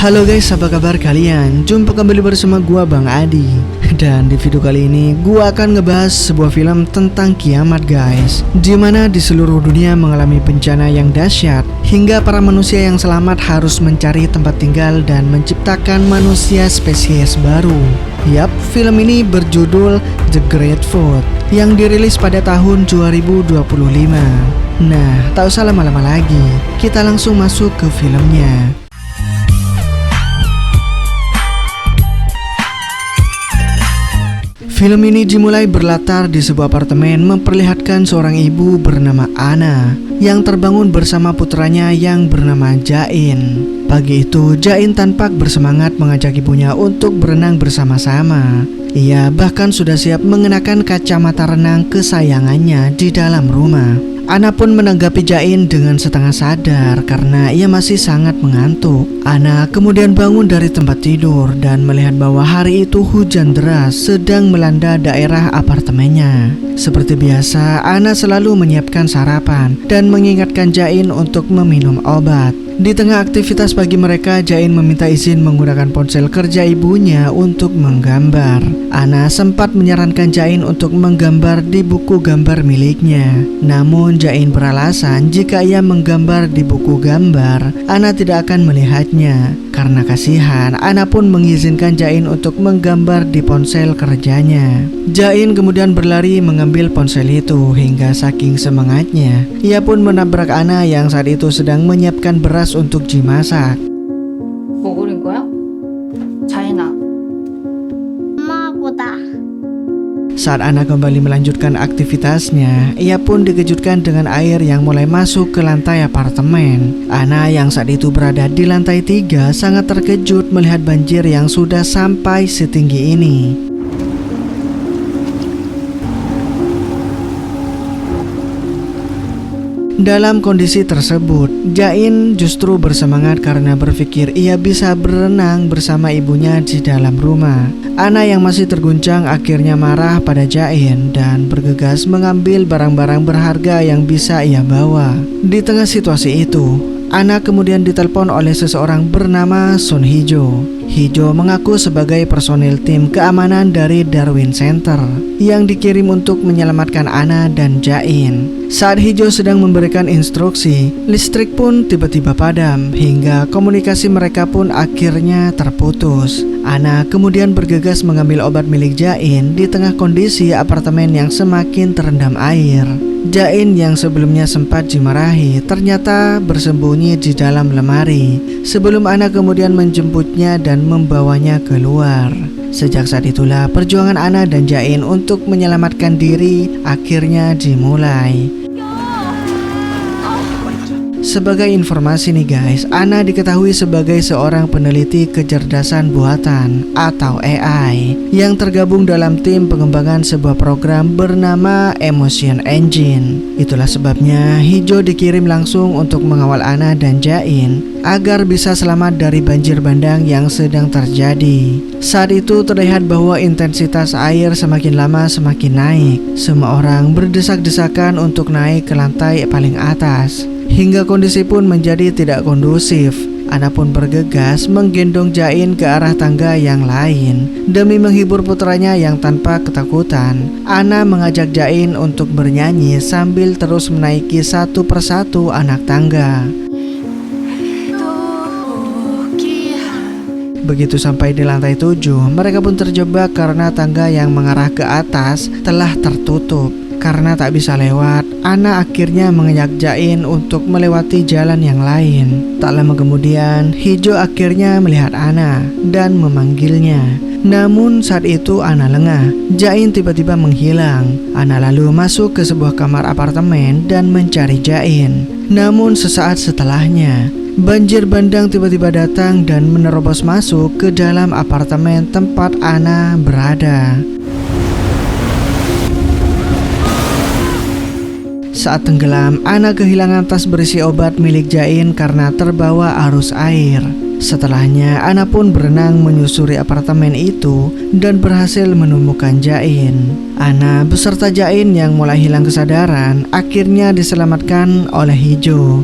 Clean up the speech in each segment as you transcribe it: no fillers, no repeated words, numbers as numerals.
Halo guys, apa kabar kalian? Jumpa kembali bersama gua Bang Adi. Dan di video kali ini gua akan ngebahas sebuah film tentang kiamat guys, dimana di seluruh dunia mengalami bencana yang dahsyat, hingga para manusia yang selamat harus mencari tempat tinggal dan menciptakan manusia spesies baru. Yap, film ini berjudul The Great Flood yang dirilis pada tahun 2025. Nah, tak usah lama-lama lagi, kita langsung masuk ke filmnya. Film ini dimulai berlatar di sebuah apartemen memperlihatkan seorang ibu bernama Anna yang terbangun bersama putranya yang bernama Jain. Pagi itu, Jain tampak bersemangat mengajak ibunya untuk berenang bersama-sama. Ia bahkan sudah siap mengenakan kacamata renang kesayangannya di dalam rumah. Anna pun menanggapi Jain dengan setengah sadar karena ia masih sangat mengantuk. Anna kemudian bangun dari tempat tidur dan melihat bahwa hari itu hujan deras sedang melanda daerah apartemennya. Seperti biasa, Anna selalu menyiapkan sarapan dan mengingatkan Jain untuk meminum obat. Di tengah aktivitas pagi mereka, Jain meminta izin menggunakan ponsel kerja ibunya untuk menggambar. Anna sempat menyarankan Jain untuk menggambar di buku gambar miliknya. Namun Jain beralasan jika ia menggambar di buku gambar, Anna tidak akan melihatnya. Karena kasihan, Anna pun mengizinkan Jain untuk menggambar di ponsel kerjanya. Jain kemudian berlari mengambil ponsel itu hingga saking semangatnya, ia pun menabrak Anna yang saat itu sedang menyiapkan beras untuk dimasak. 뭐 그린 거야? 자인아. 엄마보다. Saat Anna kembali melanjutkan aktivitasnya, ia pun dikejutkan dengan air yang mulai masuk ke lantai apartemen. Anna yang saat itu berada di lantai 3 sangat terkejut melihat banjir yang sudah sampai setinggi ini. Dalam kondisi tersebut, Jain justru bersemangat karena berpikir ia bisa berenang bersama ibunya di dalam rumah. Anna yang masih terguncang akhirnya marah pada Jain dan bergegas mengambil barang-barang berharga yang bisa ia bawa. Di tengah situasi itu, Anna kemudian ditelepon oleh seseorang bernama Sun Hijo. Hijo mengaku sebagai personil tim keamanan dari Darwin Center yang dikirim untuk menyelamatkan Anna dan Jain. Saat Hijo sedang memberikan instruksi, listrik pun tiba-tiba padam hingga komunikasi mereka pun akhirnya terputus. Anna kemudian bergegas mengambil obat milik Jain di tengah kondisi apartemen yang semakin terendam air. Jain yang sebelumnya sempat dimarahi ternyata bersembunyi di dalam lemari sebelum Anna kemudian menjemputnya dan membawanya keluar. Sejak saat itulah perjuangan Anna dan Jain untuk menyelamatkan diri akhirnya dimulai. Sebagai informasi nih guys, Anna diketahui sebagai seorang peneliti kecerdasan buatan atau AI yang tergabung dalam tim pengembangan sebuah program bernama Emotion Engine. Itulah sebabnya Hijo dikirim langsung untuk mengawal Anna dan Jain agar bisa selamat dari banjir bandang yang sedang terjadi. Saat itu terlihat bahwa intensitas air semakin lama semakin naik. Semua orang berdesak-desakan untuk naik ke lantai paling atas, hingga kondisi pun menjadi tidak kondusif. Anna pun bergegas menggendong Jain ke arah tangga yang lain. Demi menghibur putranya yang tanpa ketakutan, Anna mengajak Jain untuk bernyanyi sambil terus menaiki satu persatu anak tangga. Begitu sampai di lantai 7, mereka pun terjebak karena tangga yang mengarah ke atas telah tertutup. Karena tak bisa lewat, Anna akhirnya mengajak Jain untuk melewati jalan yang lain. Tak lama kemudian, Hijo akhirnya melihat Anna dan memanggilnya. Namun saat itu Anna lengah. Jain tiba-tiba menghilang. Anna lalu masuk ke sebuah kamar apartemen dan mencari Jain. Namun sesaat setelahnya, banjir bandang tiba-tiba datang dan menerobos masuk ke dalam apartemen tempat Anna berada. Saat tenggelam, Anna kehilangan tas berisi obat milik Jain karena terbawa arus air. Setelahnya, Anna pun berenang menyusuri apartemen itu dan berhasil menemukan Jain. Anna beserta Jain yang mulai hilang kesadaran akhirnya diselamatkan oleh Hijo.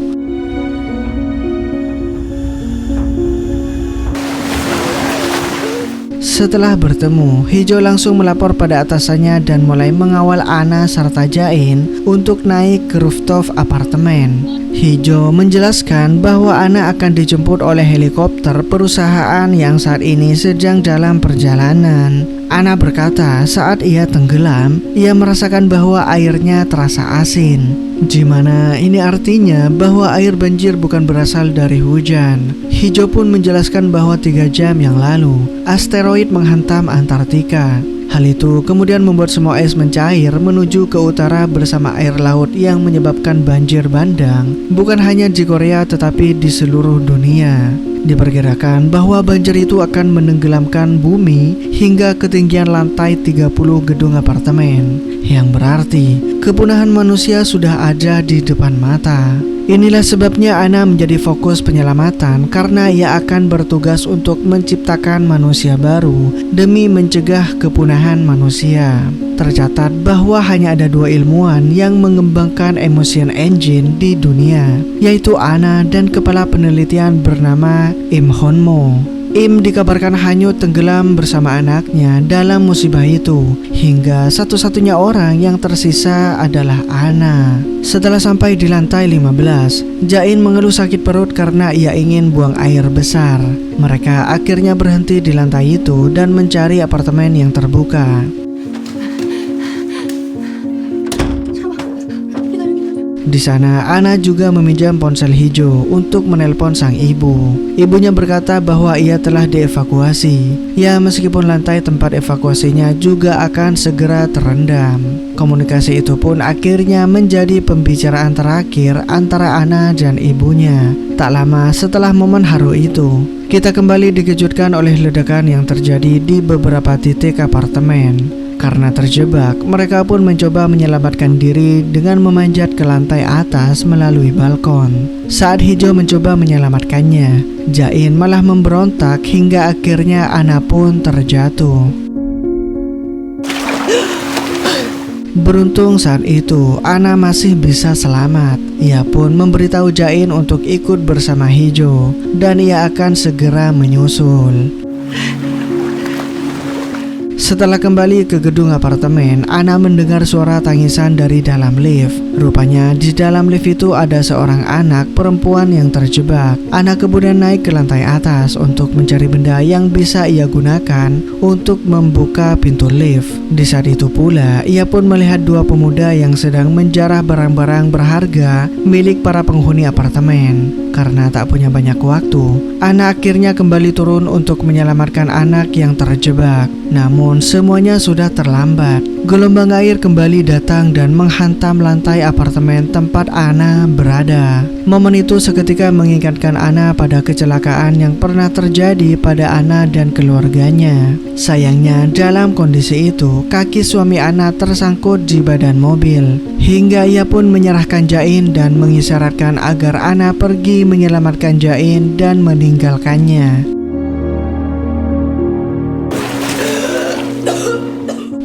Setelah bertemu, Hijo langsung melapor pada atasannya dan mulai mengawal Ana serta Jain untuk naik ke rooftop apartemen. Hijo menjelaskan bahwa Ana akan dijemput oleh helikopter perusahaan yang saat ini sedang dalam perjalanan. Ana berkata saat ia tenggelam, ia merasakan bahwa airnya terasa asin. Di mana ini artinya bahwa air banjir bukan berasal dari hujan. Hijo pun menjelaskan bahwa 3 jam yang lalu, asteroid menghantam Antartika. Hal itu kemudian membuat semua es mencair menuju ke utara bersama air laut yang menyebabkan banjir bandang, bukan hanya di Korea tetapi di seluruh dunia. Diperkirakan bahwa banjir itu akan menenggelamkan bumi hingga ketinggian lantai 30 gedung apartemen, yang berarti kepunahan manusia sudah ada di depan mata. Inilah sebabnya Ana menjadi fokus penyelamatan karena ia akan bertugas untuk menciptakan manusia baru demi mencegah kepunahan manusia. Tercatat bahwa hanya ada 2 ilmuwan yang mengembangkan Emotion Engine di dunia, yaitu Ana dan kepala penelitian bernama Im Honmo. Im dikabarkan hanyut tenggelam bersama anaknya dalam musibah itu, hingga satu-satunya orang yang tersisa adalah Ana. Setelah sampai di lantai 15, Jain mengeluh sakit perut karena ia ingin buang air besar. Mereka akhirnya berhenti di lantai itu dan mencari apartemen yang terbuka. Di sana, Ana juga meminjam ponsel Hijo untuk menelpon sang ibu. Ibunya berkata bahwa ia telah dievakuasi. Ya, meskipun lantai tempat evakuasinya juga akan segera terendam. Komunikasi itu pun akhirnya menjadi pembicaraan terakhir antara Ana dan ibunya. Tak lama setelah momen haru itu, kita kembali dikejutkan oleh ledakan yang terjadi di beberapa titik apartemen. Karena terjebak, mereka pun mencoba menyelamatkan diri dengan memanjat ke lantai atas melalui balkon. Saat Hijo mencoba menyelamatkannya, Jain malah memberontak hingga akhirnya Ana pun terjatuh. Beruntung saat itu Ana masih bisa selamat. Ia pun memberitahu Jain untuk ikut bersama Hijo dan ia akan segera menyusul. Setelah kembali ke gedung apartemen, Ana mendengar suara tangisan dari dalam lift. Rupanya di dalam lift itu ada seorang anak perempuan yang terjebak. Ana kemudian naik ke lantai atas untuk mencari benda yang bisa ia gunakan untuk membuka pintu lift. Di saat itu pula, ia pun melihat 2 pemuda yang sedang menjarah barang-barang berharga milik para penghuni apartemen. Karena tak punya banyak waktu, Ana akhirnya kembali turun untuk menyelamatkan anak yang terjebak. Namun semuanya sudah terlambat. Gelombang air kembali datang dan menghantam lantai apartemen tempat Ana berada. Momen itu seketika mengingatkan Ana pada kecelakaan yang pernah terjadi pada Ana dan keluarganya. Sayangnya dalam kondisi itu, kaki suami Ana tersangkut di badan mobil. Hingga ia pun menyerahkan Jain dan mengisyaratkan agar Ana pergi menyelamatkan Jain dan meninggalkannya.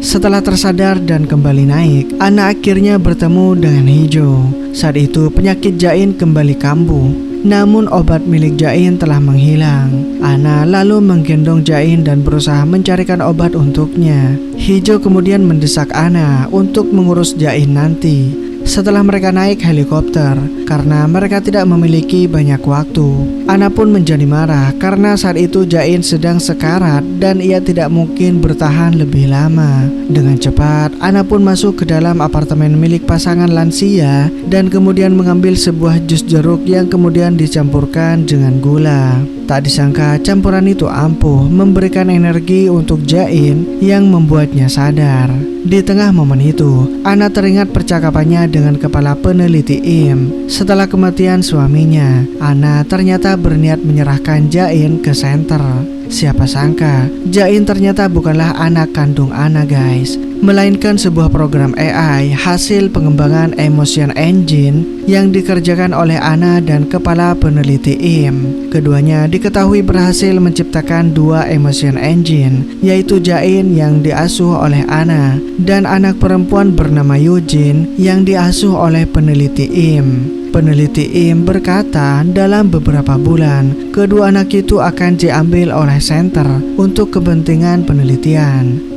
Setelah tersadar dan kembali naik, Ana akhirnya bertemu dengan Hijo. Saat itu penyakit Jain kembali kambuh, namun obat milik Jain telah menghilang. Ana lalu menggendong Jain dan berusaha mencarikan obat untuknya. Hijo kemudian mendesak Ana untuk mengurus Jain nanti. Setelah mereka naik helikopter, karena mereka tidak memiliki banyak waktu, Ana pun menjadi marah karena saat itu Jain sedang sekarat dan ia tidak mungkin bertahan lebih lama. Dengan cepat, Ana pun masuk ke dalam apartemen milik pasangan lansia dan kemudian mengambil sebuah jus jeruk yang kemudian dicampurkan dengan gula. Tak disangka campuran itu ampuh memberikan energi untuk Jain yang membuatnya sadar. Di tengah momen itu, Ana teringat percakapannya dengan kepala peneliti Im. Setelah kematian suaminya, Ana ternyata berniat menyerahkan Jain ke senter. Siapa sangka, Jain ternyata bukanlah anak kandung Ana guys. melainkan sebuah program AI hasil pengembangan Emotion Engine yang dikerjakan oleh Anna dan kepala peneliti IM. Keduanya diketahui berhasil menciptakan dua Emotion Engine, yaitu Jain yang diasuh oleh Anna dan anak perempuan bernama Eugene yang diasuh oleh peneliti IM. Peneliti IM berkata dalam beberapa bulan, kedua anak itu akan diambil oleh Center untuk kepentingan penelitian.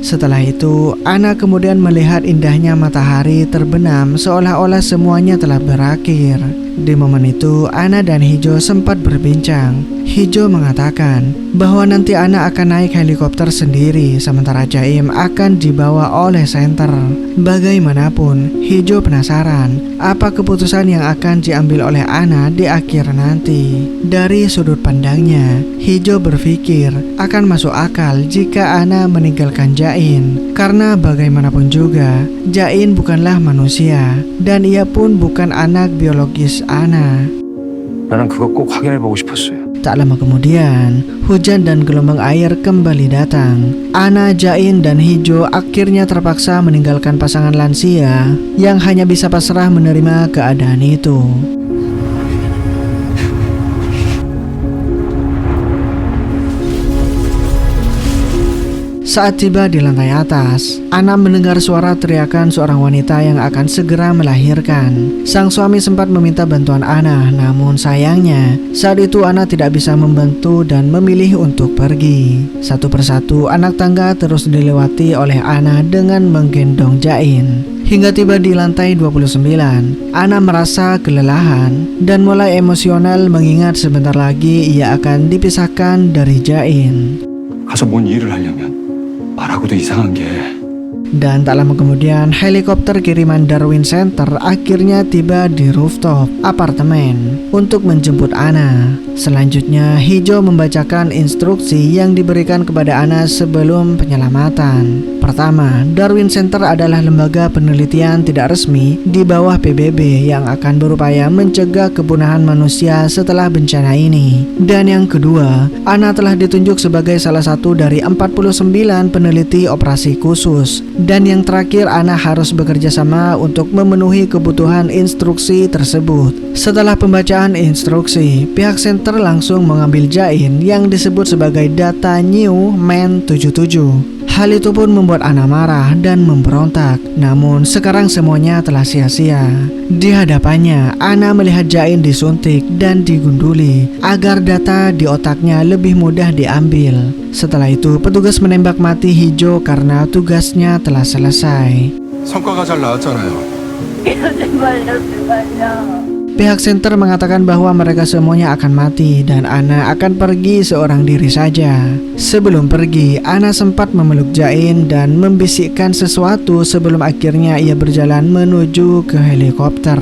Setelah itu, Anna kemudian melihat indahnya matahari terbenam seolah-olah semuanya telah berakhir. Di momen itu, Anna dan Hijo sempat berbincang. Hijo mengatakan bahwa nanti Anna akan naik helikopter sendiri, sementara Jaim akan dibawa oleh Center. Bagaimanapun, Hijo penasaran apa keputusan yang akan diambil oleh Anna di akhir nanti. Dari sudut pandangnya, Hijo berpikir akan masuk akal jika Anna meninggalkan Jain, karena bagaimanapun juga, Jain bukanlah manusia dan ia pun bukan anak biologis Anna. 나는 그거 꼭 확인해보고 싶었어요. Tak lama kemudian, hujan dan gelombang air kembali datang. Anna, Jain, dan Hijo akhirnya terpaksa meninggalkan pasangan lansia yang hanya bisa pasrah menerima keadaan itu. Saat tiba di lantai atas, Anna mendengar suara teriakan seorang wanita yang akan segera melahirkan. Sang suami sempat meminta bantuan Anna, namun sayangnya saat itu Anna tidak bisa membantu dan memilih untuk pergi. Satu persatu anak tangga terus dilewati oleh Anna dengan menggendong Jain. Hingga tiba di lantai 29, Anna merasa kelelahan dan mulai emosional mengingat sebentar lagi ia akan dipisahkan dari Jain. 가서 뭔 일을 하려면 말하고도 이상한 게 Dan tak lama kemudian, helikopter kiriman Darwin Center akhirnya tiba di rooftop apartemen untuk menjemput Anna. Selanjutnya, Hijo membacakan instruksi yang diberikan kepada Anna sebelum penyelamatan. Pertama, Darwin Center adalah lembaga penelitian tidak resmi di bawah PBB yang akan berupaya mencegah kepunahan manusia setelah bencana ini. Dan yang kedua, Anna telah ditunjuk sebagai salah satu dari 49 peneliti operasi khusus. Dan yang terakhir, Anna harus bekerja sama untuk memenuhi kebutuhan instruksi tersebut. Setelah pembacaan instruksi, pihak center langsung mengambil Jain yang disebut sebagai data New Man 77. Hal itu pun membuat Anna marah dan memberontak. Namun sekarang semuanya telah sia-sia. Di hadapannya, Anna melihat Jain disuntik dan digunduli agar data di otaknya lebih mudah diambil. Setelah itu, petugas menembak mati Hijo karena tugasnya telah selesai. 성과가 잘 나왔잖아요. Pihak center mengatakan bahwa mereka semuanya akan mati dan Anna akan pergi seorang diri saja. Sebelum pergi, Anna sempat memeluk Jain dan membisikkan sesuatu sebelum akhirnya ia berjalan menuju ke helikopter.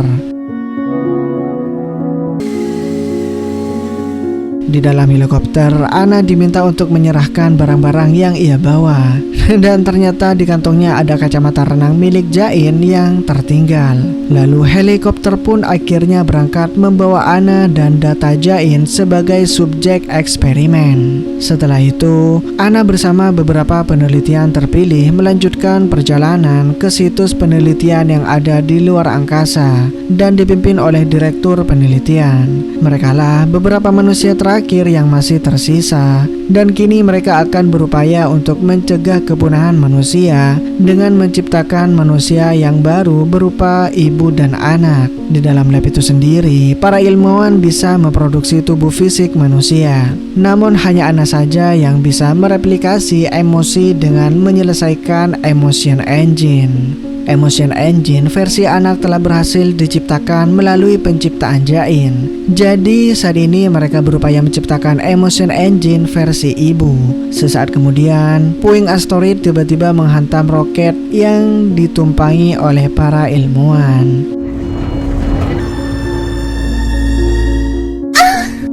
Di dalam helikopter, Anna diminta untuk menyerahkan barang-barang yang ia bawa. Dan ternyata di kantongnya ada kacamata renang milik Jain yang tertinggal. Lalu helikopter pun akhirnya berangkat membawa Anna dan data Jain sebagai subjek eksperimen. Setelah itu, Anna bersama beberapa penelitian terpilih melanjutkan perjalanan ke situs penelitian yang ada di luar angkasa dan dipimpin oleh direktur penelitian. Merekalah beberapa manusia terakhir yang masih tersisa, dan kini mereka akan berupaya untuk mencegah kepunahan manusia dengan menciptakan manusia yang baru berupa ibu dan anak. Di dalam lab itu sendiri, para ilmuwan bisa memproduksi tubuh fisik manusia. Namun hanya Anna saja yang bisa mereplikasi emosi dengan menyelesaikan Emotion Engine. Emotion Engine versi anak telah berhasil diciptakan melalui penciptaan Jain. Jadi saat ini mereka berupaya menciptakan Emotion Engine versi ibu. Sesaat kemudian, puing asteroid tiba-tiba menghantam roket yang ditumpangi oleh para ilmuwan.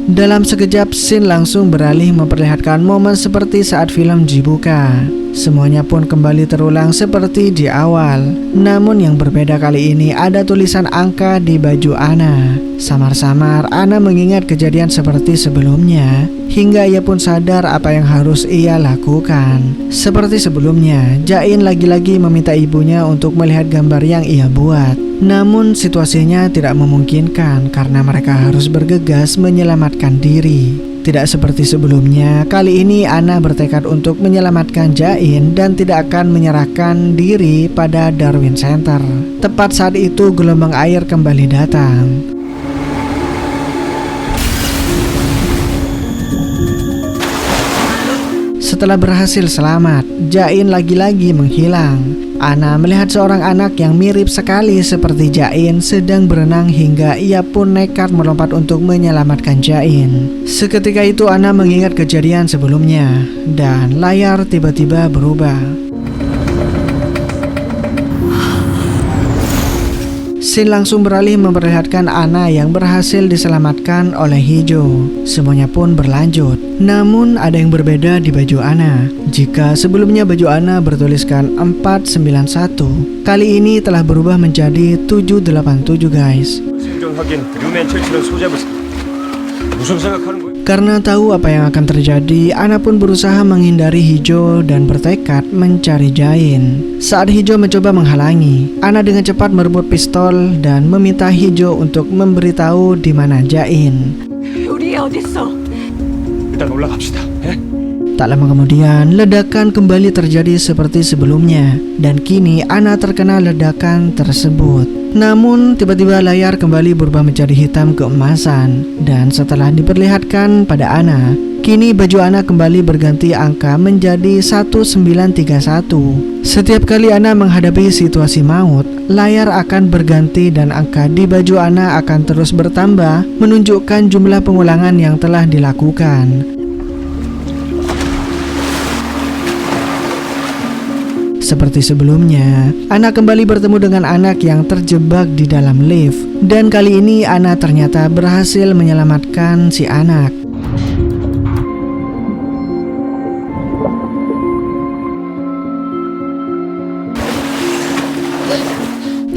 Dalam sekejap, scene langsung beralih memperlihatkan momen seperti saat film dibuka. Semuanya pun kembali terulang seperti di awal. Namun yang berbeda kali ini ada tulisan angka di baju Ana. Samar-samar Ana mengingat kejadian seperti sebelumnya, hingga ia pun sadar apa yang harus ia lakukan. Seperti sebelumnya, Jain lagi-lagi meminta ibunya untuk melihat gambar yang ia buat. Namun situasinya tidak memungkinkan karena mereka harus bergegas menyelamatkan diri. Tidak seperti sebelumnya, kali ini Ana bertekad untuk menyelamatkan Jain dan tidak akan menyerahkan diri pada Darwin Center. Tepat saat itu gelombang air kembali datang. Setelah berhasil selamat, Jain lagi-lagi menghilang. Ana melihat seorang anak yang mirip sekali seperti Jain sedang berenang hingga ia pun nekat melompat untuk menyelamatkan Jain. Seketika itu Ana mengingat kejadian sebelumnya dan layar tiba-tiba berubah. Scene langsung beralih memperlihatkan Ana yang berhasil diselamatkan oleh Hijau. Semuanya pun berlanjut. Namun ada yang berbeda di baju Ana. Jika sebelumnya baju Ana bertuliskan 491, kali ini telah berubah menjadi 787 guys. Karena tahu apa yang akan terjadi, Ana pun berusaha menghindari Hijau dan bertekad mencari Jain. Saat Hijau mencoba menghalangi, Ana dengan cepat merebut pistol dan meminta Hijau untuk memberitahu di mana Jain. Tak lama kemudian, ledakan kembali terjadi seperti sebelumnya, dan kini Ana terkena ledakan tersebut. Namun tiba-tiba layar kembali berubah menjadi hitam keemasan, dan setelah diperlihatkan pada Ana, kini baju Ana kembali berganti angka menjadi 1931. Setiap kali Ana menghadapi situasi maut, layar akan berganti dan angka di baju Ana akan terus bertambah, menunjukkan jumlah pengulangan yang telah dilakukan. Seperti sebelumnya, Ana kembali bertemu dengan anak yang terjebak di dalam lift. Dan kali ini Ana ternyata berhasil menyelamatkan si anak.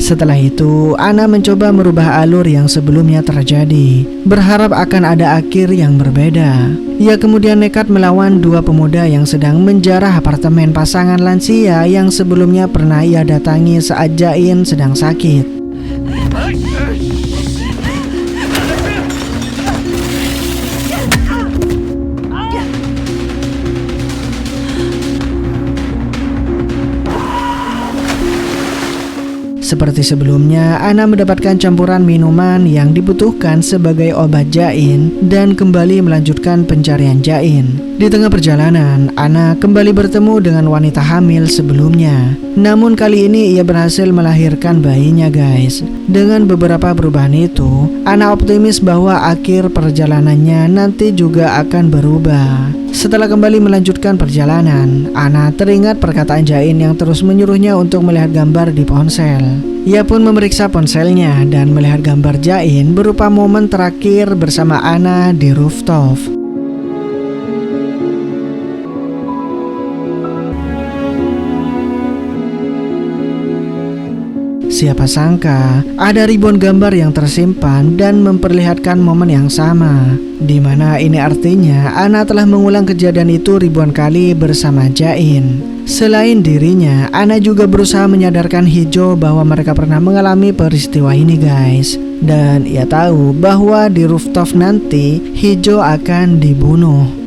Setelah itu, Ana mencoba merubah alur yang sebelumnya terjadi, berharap akan ada akhir yang berbeda. Ia kemudian nekat melawan dua pemuda yang sedang menjarah apartemen pasangan lansia yang sebelumnya pernah ia datangi saat Jain sedang sakit. Seperti sebelumnya, Ana mendapatkan campuran minuman yang dibutuhkan sebagai obat Jain dan kembali melanjutkan pencarian Jain. Di tengah perjalanan, Ana kembali bertemu dengan wanita hamil sebelumnya. Namun kali ini ia berhasil melahirkan bayinya guys. Dengan beberapa perubahan itu, Ana optimis bahwa akhir perjalanannya nanti juga akan berubah. Setelah kembali melanjutkan perjalanan, Ana teringat perkataan Jain yang terus menyuruhnya untuk melihat gambar di ponsel. Ia pun memeriksa ponselnya dan melihat gambar Jain berupa momen terakhir bersama Ana di rooftop. Siapa sangka ada ribuan gambar yang tersimpan dan memperlihatkan momen yang sama, di mana ini artinya Ana telah mengulang kejadian itu ribuan kali bersama Jain. Selain dirinya, Ana juga berusaha menyadarkan Hijau bahwa mereka pernah mengalami peristiwa ini guys. Dan ia tahu bahwa di rooftop nanti Hijau akan dibunuh.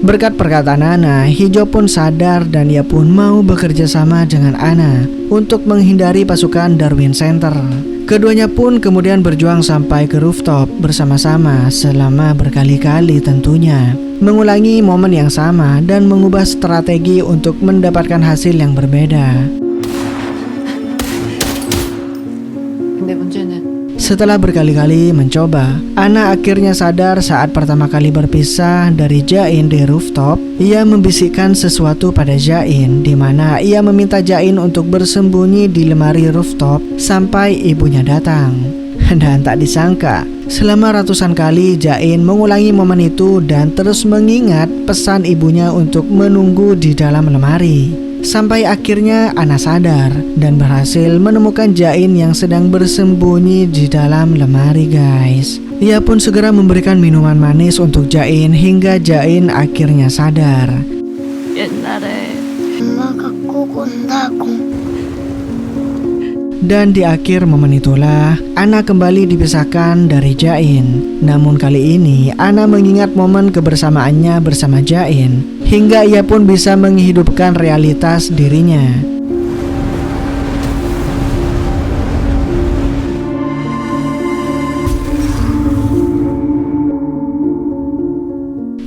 Berkat perkataan Ana, Hijau pun sadar dan ia pun mau bekerja sama dengan Ana untuk menghindari pasukan Darwin Center. Keduanya pun kemudian berjuang sampai ke rooftop bersama-sama selama berkali-kali tentunya, mengulangi momen yang sama dan mengubah strategi untuk mendapatkan hasil yang berbeda. 근데 문제는 Setelah berkali-kali mencoba, Ana akhirnya sadar saat pertama kali berpisah dari Jain di rooftop. Ia membisikkan sesuatu pada Jain, di mana ia meminta Jain untuk bersembunyi di lemari rooftop sampai ibunya datang. Dan tak disangka, selama ratusan kali Jain mengulangi momen itu dan terus mengingat pesan ibunya untuk menunggu di dalam lemari. Sampai akhirnya Ana sadar dan berhasil menemukan Jain yang sedang bersembunyi di dalam lemari, guys. Ia pun segera memberikan minuman manis untuk Jain hingga Jain akhirnya sadar. 옛날에 엄마가 꼭 온다고. Dan di akhir momen itulah Ana kembali dipisahkan dari Jain. Namun kali ini Ana mengingat momen kebersamaannya bersama Jain hingga ia pun bisa menghidupkan realitas dirinya.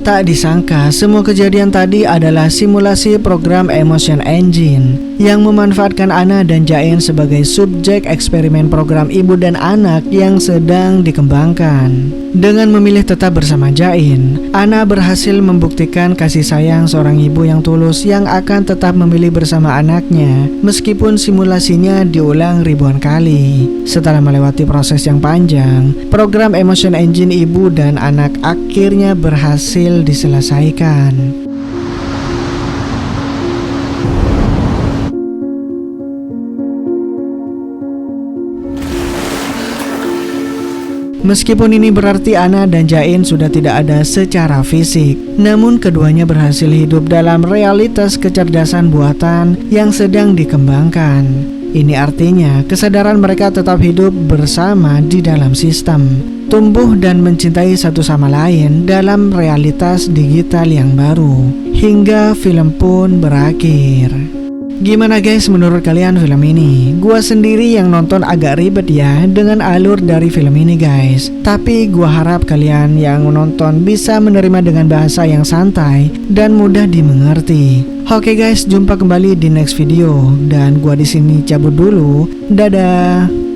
Tak disangka semua kejadian tadi adalah simulasi program Emotion Engine yang memanfaatkan Ana dan Jain sebagai subjek eksperimen program ibu dan anak yang sedang dikembangkan. Dengan memilih tetap bersama Jain, Ana berhasil membuktikan kasih sayang seorang ibu yang tulus yang akan tetap memilih bersama anaknya meskipun simulasinya diulang ribuan kali. Setelah melewati proses yang panjang, program Emotion Engine ibu dan anak akhirnya berhasil diselesaikan. Meskipun ini berarti Ana dan Jain sudah tidak ada secara fisik, namun keduanya berhasil hidup dalam realitas kecerdasan buatan yang sedang dikembangkan. Ini artinya kesadaran mereka tetap hidup bersama di dalam sistem, tumbuh dan mencintai satu sama lain dalam realitas digital yang baru, hingga film pun berakhir. Gimana guys menurut kalian film ini? Gua sendiri yang nonton agak ribet ya dengan alur dari film ini guys. Tapi gua harap kalian yang menonton bisa menerima dengan bahasa yang santai dan mudah dimengerti. Oke guys, jumpa kembali di next video dan gua di sini cabut dulu. Dadah.